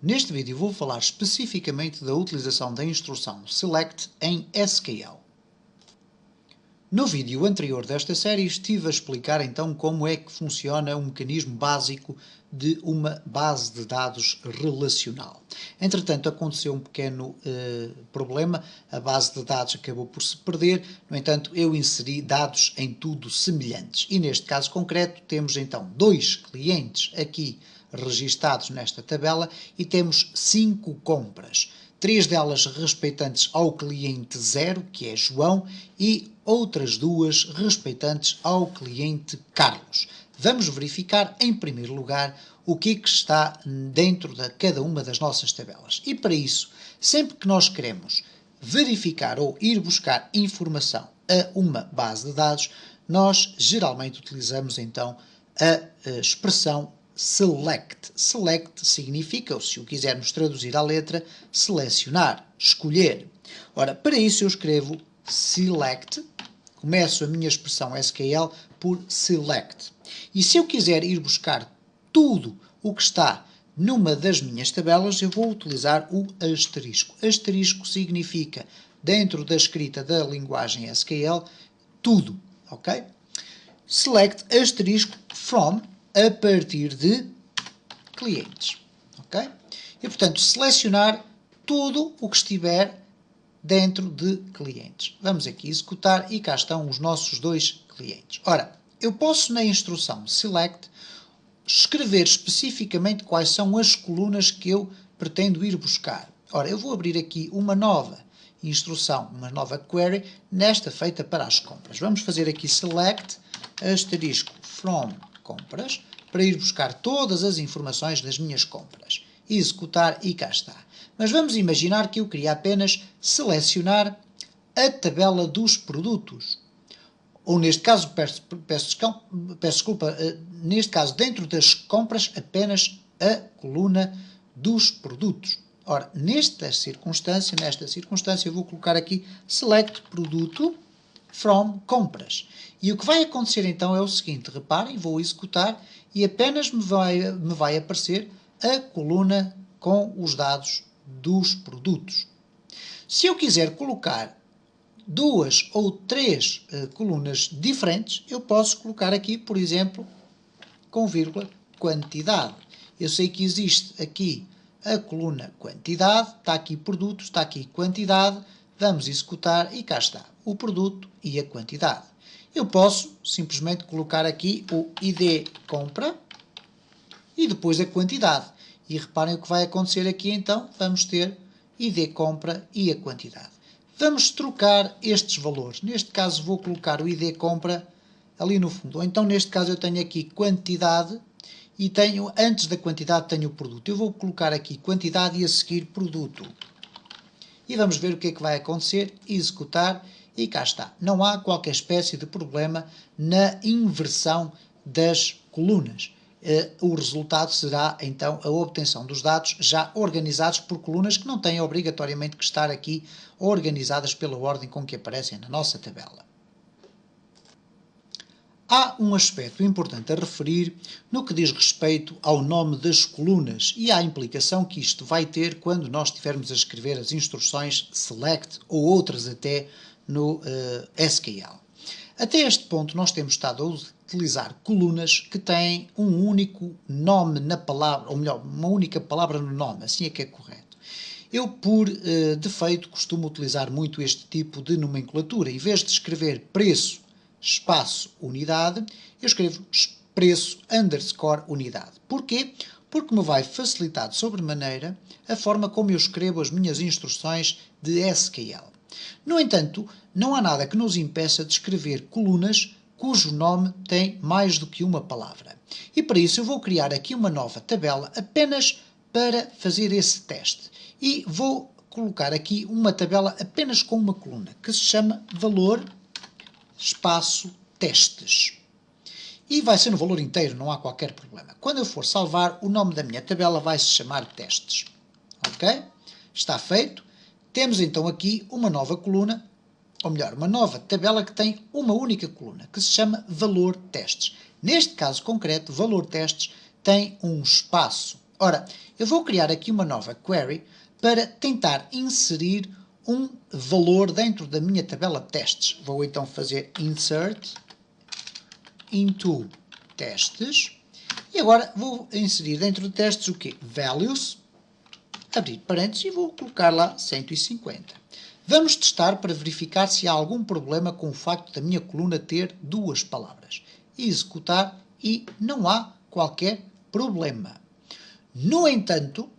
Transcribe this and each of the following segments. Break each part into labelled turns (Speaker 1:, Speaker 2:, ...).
Speaker 1: Neste vídeo vou falar especificamente da utilização da instrução SELECT em SQL. No vídeo anterior desta série estive a explicar então como é que funciona um mecanismo básico de uma base de dados relacional. Entretanto, aconteceu um pequeno problema, a base de dados acabou por se perder, no entanto eu inseri dados em tudo semelhantes e neste caso concreto temos então dois clientes aqui registados nesta tabela e temos 5 compras. 3 delas respeitantes ao cliente 0, que é João, e outras 2 respeitantes ao cliente Carlos. Vamos verificar, em primeiro lugar, o que está dentro de cada uma das nossas tabelas. E para isso, sempre que nós queremos verificar ou ir buscar informação a uma base de dados, nós geralmente utilizamos então a expressão SELECT. SELECT significa, ou se o quisermos traduzir à letra, selecionar, escolher. Ora, para isso eu escrevo SELECT, começo a minha expressão SQL por SELECT. E se eu quiser ir buscar tudo o que está numa das minhas tabelas, eu vou utilizar o asterisco. Asterisco significa, dentro da escrita da linguagem SQL, tudo, ok? Select asterisco from a partir de clientes, ok? E, portanto, selecionar tudo o que estiver dentro de clientes. Vamos aqui executar e cá estão os nossos dois clientes. Ora, eu posso na instrução select escrever especificamente quais são as colunas que eu pretendo ir buscar. Ora, eu vou abrir aqui uma nova instrução, uma nova query, nesta feita para as compras. Vamos fazer aqui select asterisco from compras, para ir buscar todas as informações das minhas compras. Executar e cá está. Mas vamos imaginar que eu queria apenas selecionar a tabela dos produtos. Ou neste caso, peço desculpa, neste caso, dentro das compras, apenas a coluna dos produtos. Ora, nesta circunstância, eu vou colocar aqui select produto from compras. E o que vai acontecer então é o seguinte, reparem, vou executar e apenas me vai aparecer a coluna com os dados dos produtos. Se eu quiser colocar 2 ou 3 colunas diferentes, eu posso colocar aqui, por exemplo, com vírgula, quantidade. Eu sei que existe aqui a coluna quantidade, está aqui produtos, está aqui quantidade, vamos executar e cá está o produto e a quantidade. Eu posso simplesmente colocar aqui o ID compra e depois a quantidade. E reparem o que vai acontecer aqui então, vamos ter ID compra e a quantidade. Vamos trocar estes valores. Neste caso vou colocar o ID compra ali no fundo. Ou então neste caso eu tenho aqui quantidade e tenho, antes da quantidade tenho o produto. Eu vou colocar aqui quantidade e a seguir produto. E vamos ver o que é que vai acontecer, executar e cá está. Não há qualquer espécie de problema na inversão das colunas. O resultado será então a obtenção dos dados já organizados por colunas que não têm obrigatoriamente que estar aqui organizadas pela ordem com que aparecem na nossa tabela. Há um aspecto importante a referir no que diz respeito ao nome das colunas e à implicação que isto vai ter quando nós estivermos a escrever as instruções select ou outras até no SQL. Até este ponto nós temos estado a utilizar colunas que têm um único nome na palavra, ou melhor, uma única palavra no nome, assim é que é correto. Eu, por defeito, costumo utilizar muito este tipo de nomenclatura. Em vez de escrever preço, espaço, unidade, eu escrevo preço, underscore, unidade. Porquê? Porque me vai facilitar de sobremaneira a forma como eu escrevo as minhas instruções de SQL. No entanto, não há nada que nos impeça de escrever colunas cujo nome tem mais do que uma palavra. E para isso eu vou criar aqui uma nova tabela apenas para fazer esse teste. E vou colocar aqui uma tabela apenas com uma coluna, que se chama valor, espaço, testes. E vai ser no valor inteiro, não há qualquer problema. Quando eu for salvar, o nome da minha tabela vai se chamar testes. Ok? Está feito. Temos então aqui uma nova coluna, ou melhor, uma nova tabela que tem uma única coluna, que se chama valor testes. Neste caso concreto, valor testes tem um espaço Ora, eu vou criar aqui uma nova query para tentar inserir um valor dentro da minha tabela de testes. Vou então fazer insert into testes e agora vou inserir dentro de testes o quê? Values, abrir parênteses e vou colocar lá 150. Vamos testar para verificar se há algum problema com o facto da minha coluna ter duas palavras. Executar e não há qualquer problema. No entanto,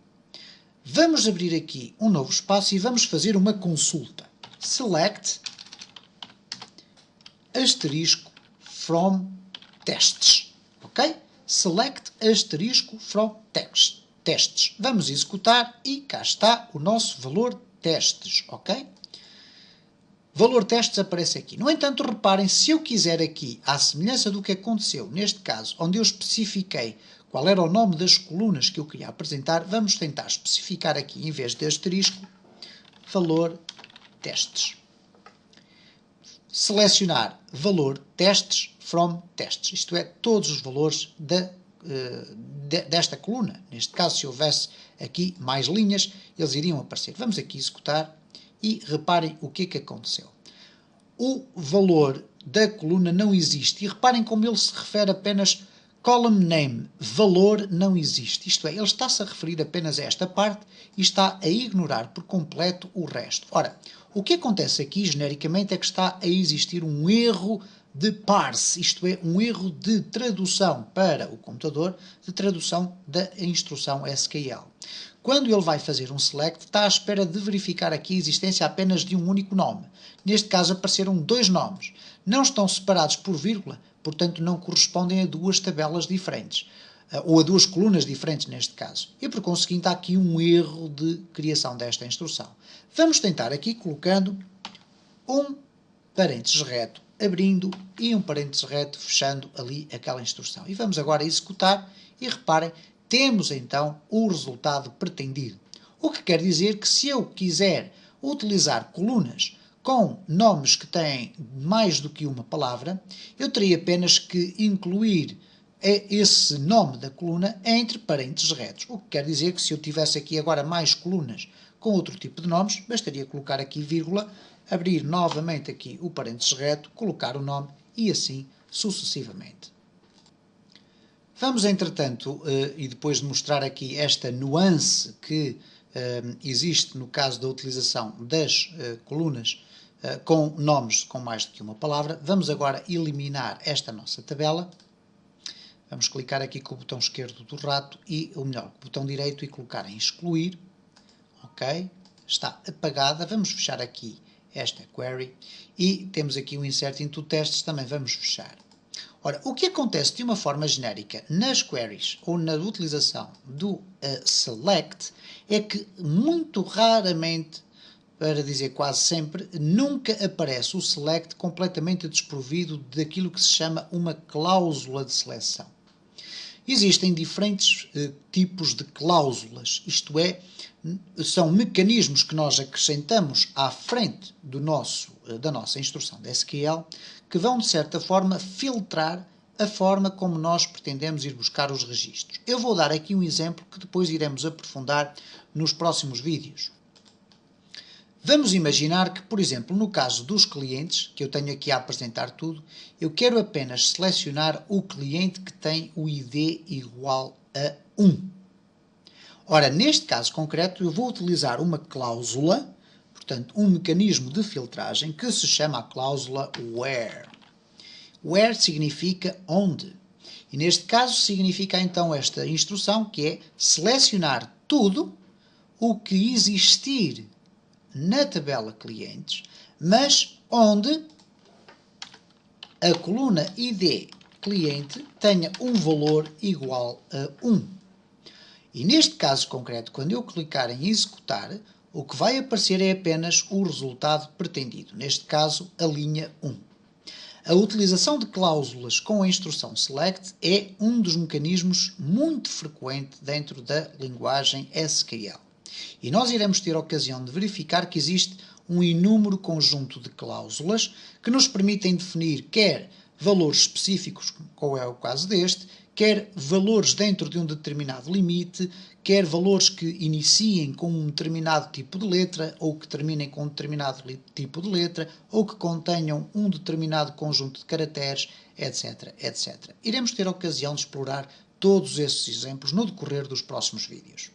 Speaker 1: vamos abrir aqui um novo espaço e vamos fazer uma consulta. Select asterisco from tests. Ok? Select asterisco from tests. Vamos executar e cá está o nosso valor testes. Ok? Valor testes aparece aqui. No entanto, reparem, se eu quiser aqui, à semelhança do que aconteceu neste caso, onde eu especifiquei qual era o nome das colunas que eu queria apresentar, vamos tentar especificar aqui, em vez de asterisco, valor testes. Selecionar valor testes from testes, isto é, todos os valores desta coluna. Neste caso, se houvesse aqui mais linhas, eles iriam aparecer. Vamos aqui executar e reparem o que é que aconteceu. O valor da coluna não existe. E reparem como ele se refere apenas column name, valor não existe. Isto é, ele está-se a referir apenas a esta parte e está a ignorar por completo o resto. Ora, o que acontece aqui, genericamente, é que está a existir um erro de parse, isto é, um erro de tradução para o computador, de tradução da instrução SQL. Quando ele vai fazer um select, está à espera de verificar aqui a existência apenas de um único nome. Neste caso apareceram dois nomes. Não estão separados por vírgula, portanto não correspondem a duas tabelas diferentes. Ou a duas colunas diferentes neste caso. E por conseguinte há aqui um erro de criação desta instrução. Vamos tentar aqui colocando um parênteses reto abrindo e um parênteses reto fechando ali aquela instrução. E vamos agora executar e reparem, temos então o resultado pretendido. O que quer dizer que se eu quiser utilizar colunas com nomes que têm mais do que uma palavra, eu teria apenas que incluir esse nome da coluna entre parênteses retos. O que quer dizer que se eu tivesse aqui agora mais colunas com outro tipo de nomes, bastaria colocar aqui vírgula, abrir novamente aqui o parênteses reto, colocar o nome e assim sucessivamente. Vamos, entretanto, e depois de mostrar aqui esta nuance que existe no caso da utilização das colunas com nomes com mais do que uma palavra, vamos agora eliminar esta nossa tabela. Vamos clicar aqui com o botão esquerdo do rato e, ou melhor, com o botão direito e colocar em excluir. Ok, está apagada. Vamos fechar aqui esta query e temos aqui o insert into testes, também vamos fechar. Ora, o que acontece de uma forma genérica nas queries ou na utilização do select é que muito raramente, para dizer quase sempre, nunca aparece o select completamente desprovido daquilo que se chama uma cláusula de seleção. Existem diferentes tipos de cláusulas, isto é, são mecanismos que nós acrescentamos à frente da nossa instrução de SQL que vão, de certa forma, filtrar a forma como nós pretendemos ir buscar os registros. Eu vou dar aqui um exemplo que depois iremos aprofundar nos próximos vídeos. Vamos imaginar que, por exemplo, no caso dos clientes, que eu tenho aqui a apresentar tudo, eu quero apenas selecionar o cliente que tem o ID igual a 1. Ora, neste caso concreto, eu vou utilizar uma cláusula, portanto, um mecanismo de filtragem que se chama a cláusula where. Where significa onde. E neste caso significa então esta instrução que é selecionar tudo o que existir na tabela clientes, mas onde a coluna ID cliente tenha um valor igual a 1. E neste caso concreto, quando eu clicar em executar, o que vai aparecer é apenas o resultado pretendido, neste caso a linha 1. A utilização de cláusulas com a instrução select é um dos mecanismos muito frequente dentro da linguagem SQL. E nós iremos ter a ocasião de verificar que existe um inúmero conjunto de cláusulas que nos permitem definir quer valores específicos, como é o caso deste, quer valores dentro de um determinado limite, quer valores que iniciem com um determinado tipo de letra, ou que terminem com um determinado tipo de letra, ou que contenham um determinado conjunto de caracteres, etc, etc. Iremos ter a ocasião de explorar todos esses exemplos no decorrer dos próximos vídeos.